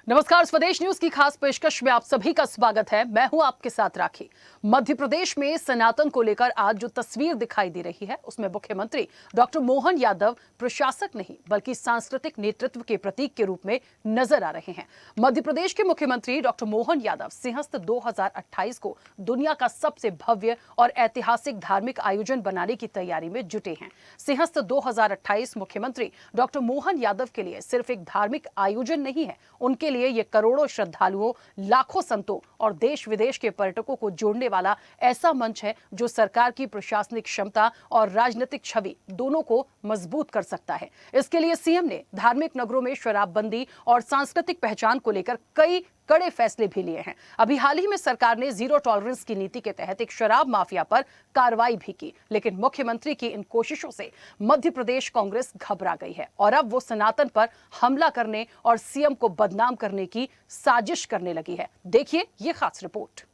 नमस्कार, स्वदेश न्यूज की खास पेशकश में आप सभी का स्वागत है। मैं हूं आपके साथ राखी। मध्य प्रदेश में सनातन को लेकर आज जो तस्वीर दिखाई दे रही है उसमें मुख्यमंत्री डॉक्टर मोहन यादव प्रशासक नहीं बल्कि सांस्कृतिक नेतृत्व के प्रतीक के रूप में नजर आ रहे हैं। मध्य प्रदेश के मुख्यमंत्री डॉक्टर मोहन यादव सिंहस्थ 2028 को दुनिया का सबसे भव्य और ऐतिहासिक धार्मिक आयोजन बनाने की तैयारी में जुटे हैं। सिंहस्थ 2028 मुख्यमंत्री डॉक्टर मोहन यादव के लिए सिर्फ एक धार्मिक आयोजन नहीं है, उनके लिए ये करोड़ों श्रद्धालुओं, लाखों संतों और देश विदेश के पर्यटकों को जोड़ने वाला ऐसा मंच है जो सरकार की प्रशासनिक क्षमता और राजनीतिक छवि दोनों को मजबूत कर सकता है। इसके लिए सीएम ने धार्मिक नगरों में शराबबंदी और सांस्कृतिक पहचान को लेकर कई कड़े फैसले भी लिए हैं। अभी हाल ही में सरकार ने जीरो टॉलरेंस की नीति के तहत एक शराब माफिया पर कार्रवाई भी की, लेकिन मुख्यमंत्री की इन कोशिशों से मध्य प्रदेश कांग्रेस घबरा गई है और अब वो सनातन पर हमला करने और सीएम को बदनाम करने की साजिश करने लगी है। देखिए ये खास रिपोर्ट।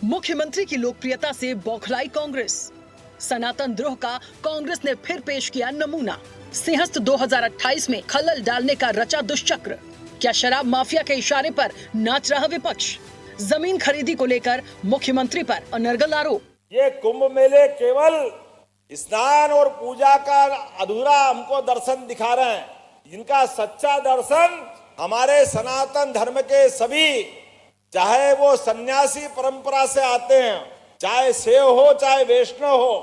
मुख्यमंत्री की लोकप्रियता से बौखलाई कांग्रेस। सनातन द्रोह का कांग्रेस ने फिर पेश किया नमूना। सिंहस्थ 2028 में खलल डालने का रचा दुष्चक्र। क्या शराब माफिया के इशारे पर नाच रहा विपक्ष? जमीन खरीदी को लेकर मुख्यमंत्री पर अनर्गल आरोप। ये कुंभ मेले केवल स्नान और पूजा का अधूरा हमको दर्शन दिखा रहे हैं। इनका सच्चा दर्शन हमारे सनातन धर्म के सभी, चाहे वो सन्यासी परंपरा से आते हैं, चाहे सेव हो चाहे वैष्णव हो,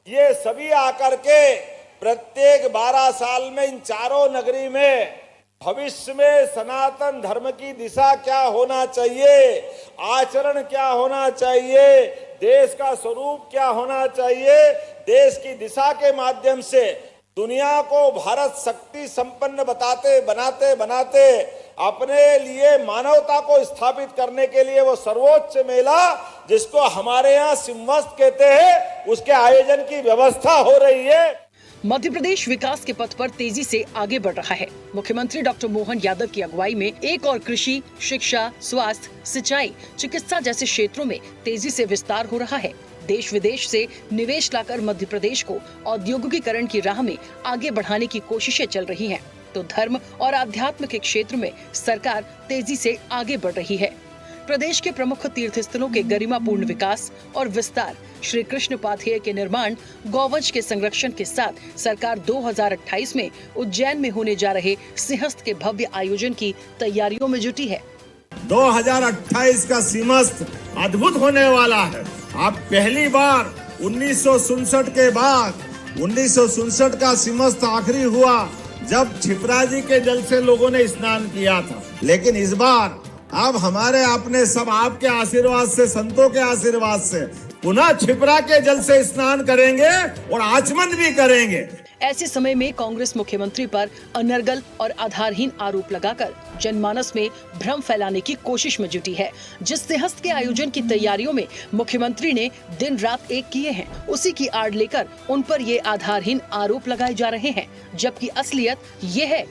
ये सभी आकर के प्रत्येक 12 साल में इन चारों नगरी में भविष्य में सनातन धर्म की दिशा क्या होना चाहिए, आचरण क्या होना चाहिए, देश का स्वरूप क्या होना चाहिए, देश की दिशा के माध्यम से दुनिया को भारत शक्ति संपन्न बनाते बनाते अपने लिए मानवता को स्थापित करने के लिए वो सर्वोच्च मेला, जिसको हमारे यहाँ सिंहस्थ कहते हैं, उसके आयोजन की व्यवस्था हो रही है। मध्य प्रदेश विकास के पथ पर तेजी से आगे बढ़ रहा है। मुख्यमंत्री डॉक्टर मोहन यादव की अगुवाई में एक और कृषि, शिक्षा, स्वास्थ्य, सिंचाई, चिकित्सा जैसे क्षेत्रों में तेजी से विस्तार हो रहा है। देश विदेश से निवेश लाकर मध्य प्रदेश को औद्योगिकीकरण की राह में आगे बढ़ाने की कोशिशें चल रही हैं, तो धर्म और आध्यात्म के क्षेत्र में सरकार तेजी से आगे बढ़ रही है। प्रदेश के प्रमुख तीर्थ स्थलों के गरिमापूर्ण विकास और विस्तार, श्री कृष्ण पाथेय के निर्माण, गौवंश के संरक्षण के साथ सरकार 2028 में उज्जैन में होने जा रहे सिंहस्थ के भव्य आयोजन की तैयारियों में जुटी है। 2028 का सिंहस्थ अद्भुत होने वाला है। आप पहली बार 1967 के बाद 1967 का सिंहस्थ आखिरी हुआ जब क्षिप्रा जी के जल से लोगों ने स्नान किया था, लेकिन इस बार अब हमारे अपने सब आपके आशीर्वाद से, संतों के आशीर्वाद से पुनः क्षिप्रा के जल से स्नान करेंगे और आचमन भी करेंगे। ऐसे समय में कांग्रेस मुख्यमंत्री पर अनर्गल और आधारहीन आरोप लगाकर जनमानस में भ्रम फैलाने की कोशिश में जुटी है। जिस सिंहस्थ के आयोजन की तैयारियों में मुख्यमंत्री ने दिन रात एक किए हैं, उसी की आड़ लेकर उन पर ये आधारहीन आरोप लगाए जा रहे हैं, जबकि असलियत ये है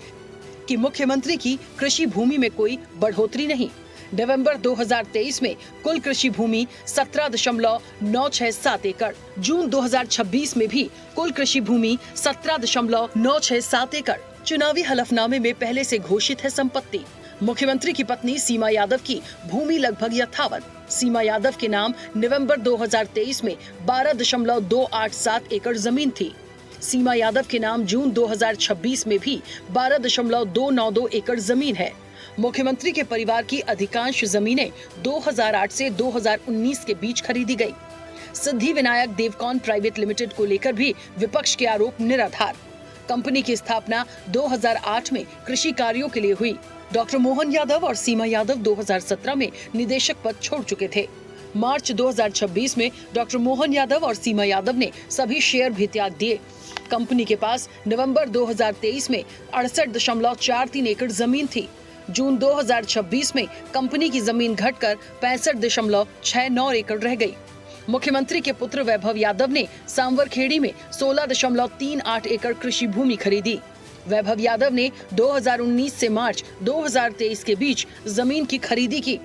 कि मुख्यमंत्री की कृषि भूमि में कोई बढ़ोतरी नहीं। नवंबर 2023 में कुल कृषि भूमि 17.967 एकड़, जून 2026 में भी कुल कृषि भूमि 17.967 एकड़ चुनावी हलफनामे में पहले से घोषित है संपत्ति। मुख्यमंत्री की पत्नी सीमा यादव की भूमि लगभग यथावत। सीमा यादव के नाम नवंबर 2023 में 12.287 एकड़ जमीन थी। सीमा यादव के नाम जून 2026 में भी 12.292 एकड़ जमीन है। मुख्यमंत्री के परिवार की अधिकांश जमीनें 2008 से 2019 के बीच खरीदी गई। सिद्धि विनायक देवकॉन प्राइवेट लिमिटेड को लेकर भी विपक्ष के आरोप निराधार। कंपनी की स्थापना 2008 में कृषि कार्यों के लिए हुई। डॉक्टर मोहन यादव और सीमा यादव 2017 में निदेशक पद छोड़ चुके थे। मार्च 2026 में डॉक्टर मोहन यादव और सीमा यादव ने सभी शेयर भी त्याग दिए। कंपनी के पास नवंबर 2023 में 68.43 एकड़ जमीन थी। जून 2026 में कंपनी की जमीन घटकर 65.69 एकड़ रह गई। मुख्यमंत्री के पुत्र वैभव यादव ने सांवरखेड़ी में 16.38 एकड़ कृषि भूमि खरीदी। वैभव यादव ने 2019 से मार्च 2023 के बीच जमीन की खरीदी की।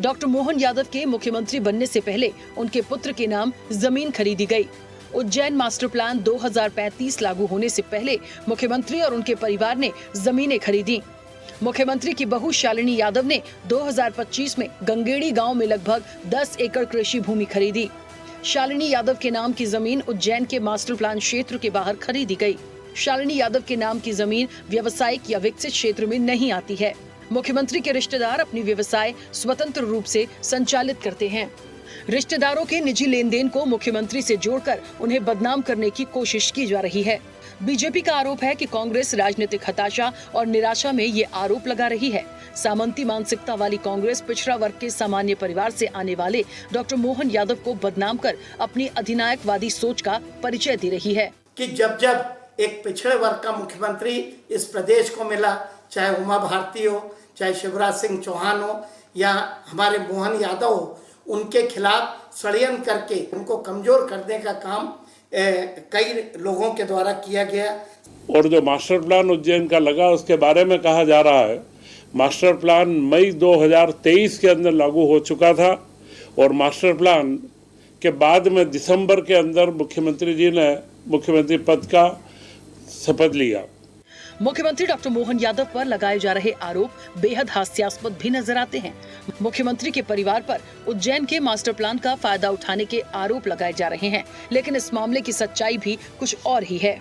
डॉक्टर मोहन यादव के मुख्यमंत्री बनने से पहले उनके पुत्र के नाम जमीन खरीदी गई। उज्जैन मास्टर प्लान 2035 लागू होने से पहले मुख्यमंत्री और उनके परिवार ने जमीनें खरीदी। मुख्यमंत्री की बहू शालिनी यादव ने 2025 में गंगेड़ी गांव में लगभग 10 एकड़ कृषि भूमि खरीदी। शालिनी यादव के नाम की जमीन उज्जैन के मास्टर प्लान क्षेत्र के बाहर खरीदी गई। शालिनी यादव के नाम की जमीन व्यावसायिक या विकसित क्षेत्र में नहीं आती है। मुख्यमंत्री के रिश्तेदार अपनी व्यवसाय स्वतंत्र रूप से संचालित करते हैं। रिश्तेदारों के निजी लेन देन को मुख्यमंत्री से जोड़कर उन्हें बदनाम करने की कोशिश की जा रही है। बीजेपी का आरोप है कि कांग्रेस राजनीतिक हताशा और निराशा में ये आरोप लगा रही है। सामंती मानसिकता वाली कांग्रेस पिछड़ा वर्ग के सामान्य परिवार से आने वाले डॉक्टर मोहन यादव को बदनाम कर अपनी अधिनायकवादी सोच का परिचय दे रही है कि जब जब एक पिछड़े वर्ग का मुख्यमंत्री इस प्रदेश को मिला, चाहे उमा भारती हो, चाहे शिवराज सिंह चौहान हो या हमारे मोहन यादव हो, उनके खिलाफ षड्यंत्र करके उनको कमजोर करने का काम कई लोगों के द्वारा किया गया। और जो मास्टर प्लान उज्जैन का लगा उसके बारे में कहा जा रहा है, मास्टर प्लान मई 2023 के अंदर लागू हो चुका था और मास्टर प्लान के बाद में दिसंबर के अंदर मुख्यमंत्री जी ने मुख्यमंत्री पद का शपथ लिया। मुख्यमंत्री डॉक्टर मोहन यादव पर लगाए जा रहे आरोप बेहद हास्यास्पद भी नजर आते हैं। मुख्यमंत्री के परिवार पर उज्जैन के मास्टर प्लान का फायदा उठाने के आरोप लगाए जा रहे हैं, लेकिन इस मामले की सच्चाई भी कुछ और ही है।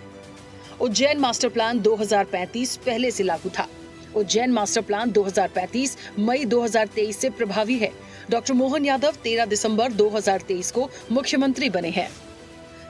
उज्जैन मास्टर प्लान 2035 पहले से लागू था। उज्जैन मास्टर प्लान 2035 मई 2023 से प्रभावी है। डॉक्टर मोहन यादव 13 दिसंबर 2023 को मुख्यमंत्री बने हैं।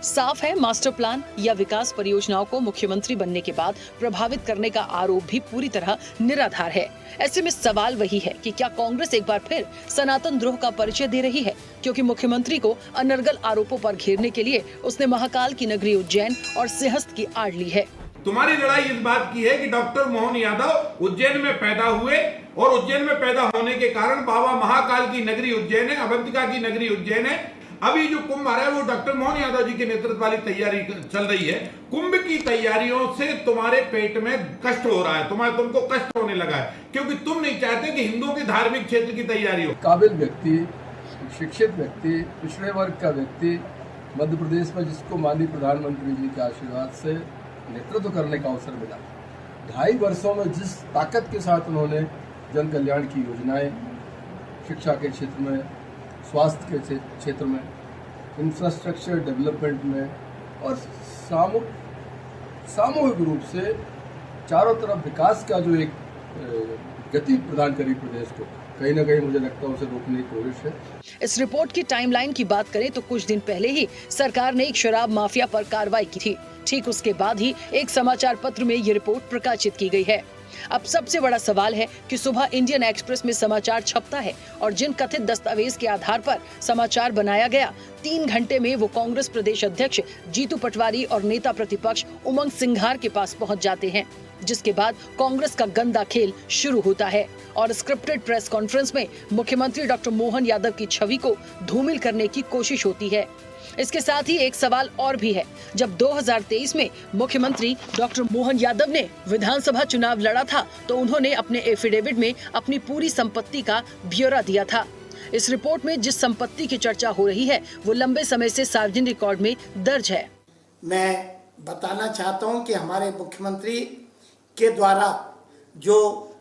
साफ है, मास्टर प्लान या विकास परियोजनाओं को मुख्यमंत्री बनने के बाद प्रभावित करने का आरोप भी पूरी तरह निराधार है। ऐसे में सवाल वही है कि क्या कांग्रेस एक बार फिर सनातन द्रोह का परिचय दे रही है, क्योंकि मुख्यमंत्री को अनर्गल आरोपों पर घेरने के लिए उसने महाकाल की नगरी उज्जैन और सिंहस्थ की आड़ ली है। तुम्हारी लड़ाई इस बात की है कि डॉक्टर मोहन यादव उज्जैन में पैदा हुए और उज्जैन में पैदा होने के कारण बाबा महाकाल की नगरी उज्जैन है, अवंतिका की नगरी उज्जैन है। अभी जो कुंभ आ रहा है वो डॉक्टर मोहन यादव जी के नेतृत्व वाली तैयारी चल रही है। कुंभ की तैयारियों से तुम्हारे पेट में कष्ट हो रहा है, तुमको कष्ट होने लगा है, क्योंकि तुम नहीं चाहते कि हिंदुओं के धार्मिक क्षेत्र की तैयारी हो। काबिल व्यक्ति, शिक्षित व्यक्ति, पिछड़े वर्ग का व्यक्ति मध्य प्रदेश में जिसको माननीय प्रधानमंत्री जी के आशीर्वाद से नेतृत्व करने का अवसर मिला, 2.5 वर्षों में जिस ताकत के साथ उन्होंने जन कल्याण की योजनाएं, शिक्षा के क्षेत्र में, स्वास्थ्य के क्षेत्र में, इंफ्रास्ट्रक्चर डेवलपमेंट में और सामूहिक रूप से चारों तरफ विकास का जो एक गति प्रदान करी प्रदेश को, कहीं ना कहीं मुझे लगता है उसे रोकने की कोशिश है। इस रिपोर्ट की टाइमलाइन की बात करें तो कुछ दिन पहले ही सरकार ने एक शराब माफिया पर कार्रवाई की थी। ठीक उसके बाद ही एक समाचार पत्र में ये रिपोर्ट प्रकाशित की गई है। अब सबसे बड़ा सवाल है कि सुबह इंडियन एक्सप्रेस में समाचार छपता है और जिन कथित दस्तावेज के आधार पर समाचार बनाया गया, 3 घंटे में वो कांग्रेस प्रदेश अध्यक्ष जीतू पटवारी और नेता प्रतिपक्ष उमंग सिंघार के पास पहुंच जाते हैं, जिसके बाद कांग्रेस का गंदा खेल शुरू होता है और स्क्रिप्टेड प्रेस कॉन्फ्रेंस में मुख्यमंत्री डॉक्टर मोहन यादव की छवि को धूमिल करने की कोशिश होती है। इसके साथ ही एक सवाल और भी है, जब 2023 में मुख्यमंत्री डॉक्टर मोहन यादव ने विधानसभा चुनाव लड़ा था तो उन्होंने अपने एफिडेविट में अपनी पूरी संपत्ति का ब्यौरा दिया था। इस रिपोर्ट में जिस संपत्ति की चर्चा हो रही है वो लंबे समय से सार्वजनिक रिकॉर्ड में दर्ज है। मैं बताना चाहता हूं कि हमारे मुख्यमंत्री के द्वारा जो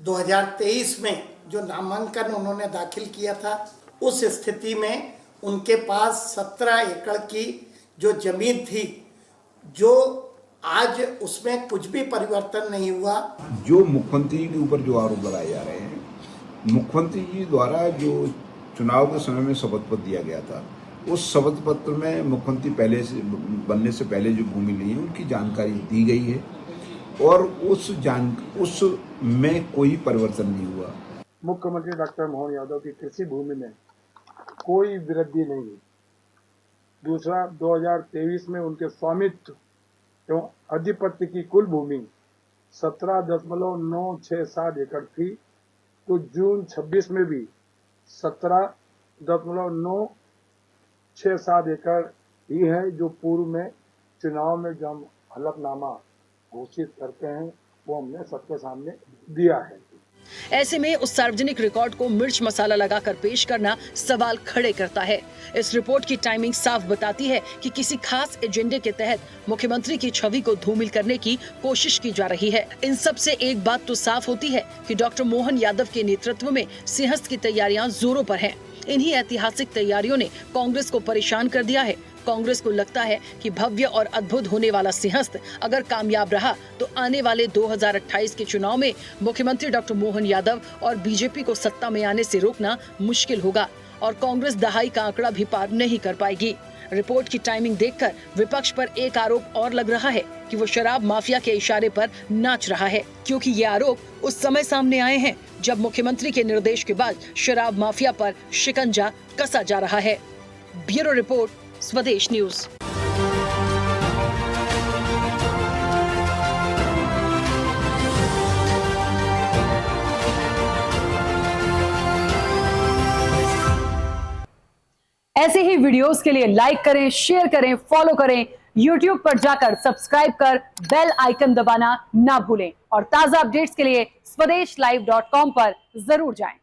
2023 में जो नामांकन उन्होंने दाखिल किया था, उस स्थिति में उनके पास 17 एकड़ की जो जमीन थी, जो आज उसमें कुछ भी परिवर्तन नहीं हुआ। जो मुख्यमंत्री के ऊपर जो आरोप लगाए जा रहे हैं, मुख्यमंत्री जी द्वारा जो चुनाव के समय में शपथ पत्र दिया गया था, उस शपथ पत्र में मुख्यमंत्री पहले से बनने से पहले जो भूमि ली है उनकी जानकारी दी गई है और उसमें कोई परिवर्तन नहीं हुआ। मुख्यमंत्री डॉक्टर मोहन यादव की कृषि भूमि में कोई वृद्धि नहीं हुई। दूसरा, 2023 में उनके स्वामित्व एवं अधिपत्य की कुल भूमि 17.967 एकड़ थी, तो जून 26 में भी 17.967 एकड़ ही है, जो पूर्व में चुनाव में जो हम हलफनामा घोषित करते हैं वो हमने सबके सामने दिया है। ऐसे में उस सार्वजनिक रिकॉर्ड को मिर्च मसाला लगाकर पेश करना सवाल खड़े करता है। इस रिपोर्ट की टाइमिंग साफ बताती है कि किसी खास एजेंडे के तहत मुख्यमंत्री की छवि को धूमिल करने की कोशिश की जा रही है। इन सब से एक बात तो साफ होती है कि डॉक्टर मोहन यादव के नेतृत्व में सिंहस्थ की तैयारियां जोरों पर हैं। इन्हीं ऐतिहासिक तैयारियों ने कांग्रेस को परेशान कर दिया है। कांग्रेस को लगता है कि भव्य और अद्भुत होने वाला सिंहस्थ अगर कामयाब रहा तो आने वाले 2028 के चुनाव में मुख्यमंत्री डॉक्टर मोहन यादव और बीजेपी को सत्ता में आने से रोकना मुश्किल होगा और कांग्रेस दहाई का आंकड़ा भी पार नहीं कर पाएगी। रिपोर्ट की टाइमिंग देखकर विपक्ष पर एक आरोप और लग रहा है कि वो शराब माफिया के इशारे पर नाच रहा है, क्योंकि ये आरोप उस समय सामने आए हैं जब मुख्यमंत्री के निर्देश के बाद शराब माफिया पर शिकंजा कसा जा रहा है। ब्यूरो रिपोर्ट, स्वदेश न्यूज। ऐसे ही वीडियोस के लिए लाइक करें, शेयर करें, फॉलो करें। YouTube पर जाकर सब्सक्राइब कर बेल आइकन दबाना ना भूलें और ताजा अपडेट्स के लिए swedeshlive.com पर जरूर जाएं।